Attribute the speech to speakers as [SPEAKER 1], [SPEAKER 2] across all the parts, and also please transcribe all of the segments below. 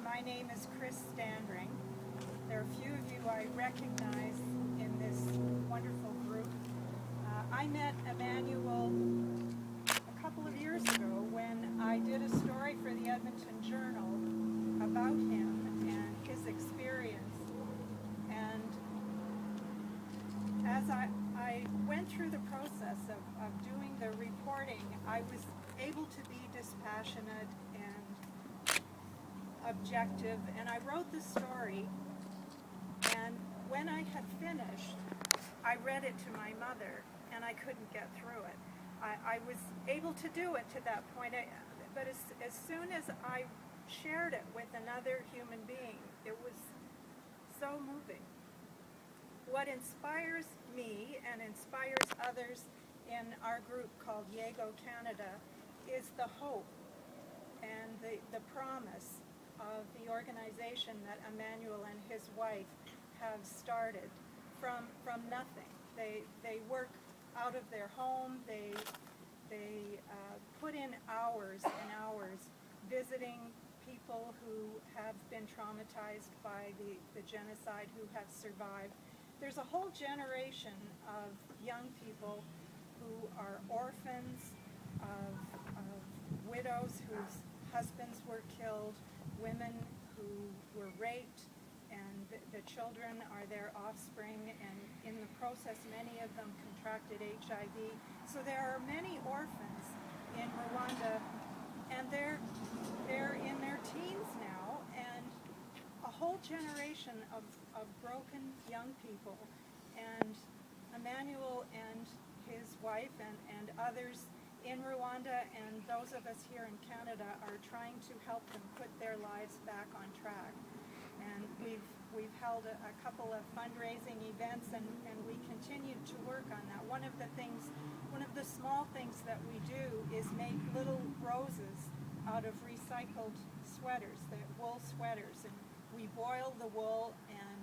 [SPEAKER 1] My name is Standring. There are a few of you I recognize in this wonderful group. I met Emmanuel a couple of years ago when I did a story for the Edmonton Journal about him and his experience. And as I went through the process of doing the reporting, I was able to be dispassionate and objective, and I wrote the story, and when I had finished, I read it to my mother, and I couldn't get through it. I was able to do it to that point, but as soon as I shared it with another human being, it was so moving. What inspires me and inspires others in our group called Yego Canada is the hope and the promise of the organization that Emmanuel and his wife have started from nothing. They work out of their home. They put in hours and hours visiting people who have been traumatized by the genocide, who have survived. There's a whole generation of young people who are orphans, of widows whose husbands were killed, women who were raped, and the children are their offspring, and in the process many of them contracted HIV. So there are many orphans in Rwanda, and they're in their teens now, and a whole generation of broken young people. And Emmanuel and his wife and others in Rwanda and those of us here in Canada are trying to help them put their lives back on track. And we've held a couple of fundraising events, and we continue to work on that. One of the small things that we do is make little roses out of recycled sweaters, the wool sweaters, and we boil the wool and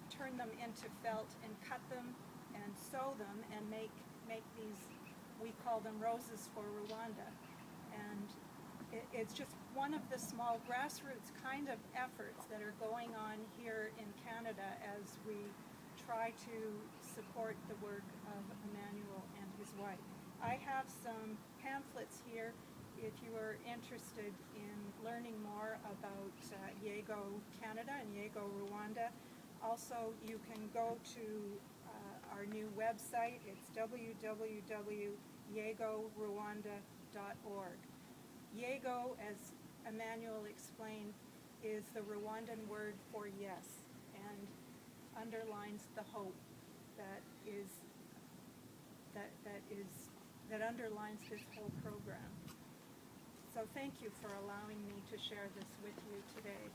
[SPEAKER 1] turn them into felt and cut them and sew them and make these, we call them roses for Rwanda. And it's just one of the small grassroots kind of efforts that are going on here in Canada as we try to support the work of Emmanuel and his wife. I have some pamphlets here if you are interested in learning more about Yego Canada and Yego Rwanda. Also, you can go to our new website. It's www.yegorwanda.org. Yego, as Emmanuel explained, is the Rwandan word for yes, and underlines the hope that underlines this whole program. So thank you for allowing me to share this with you today.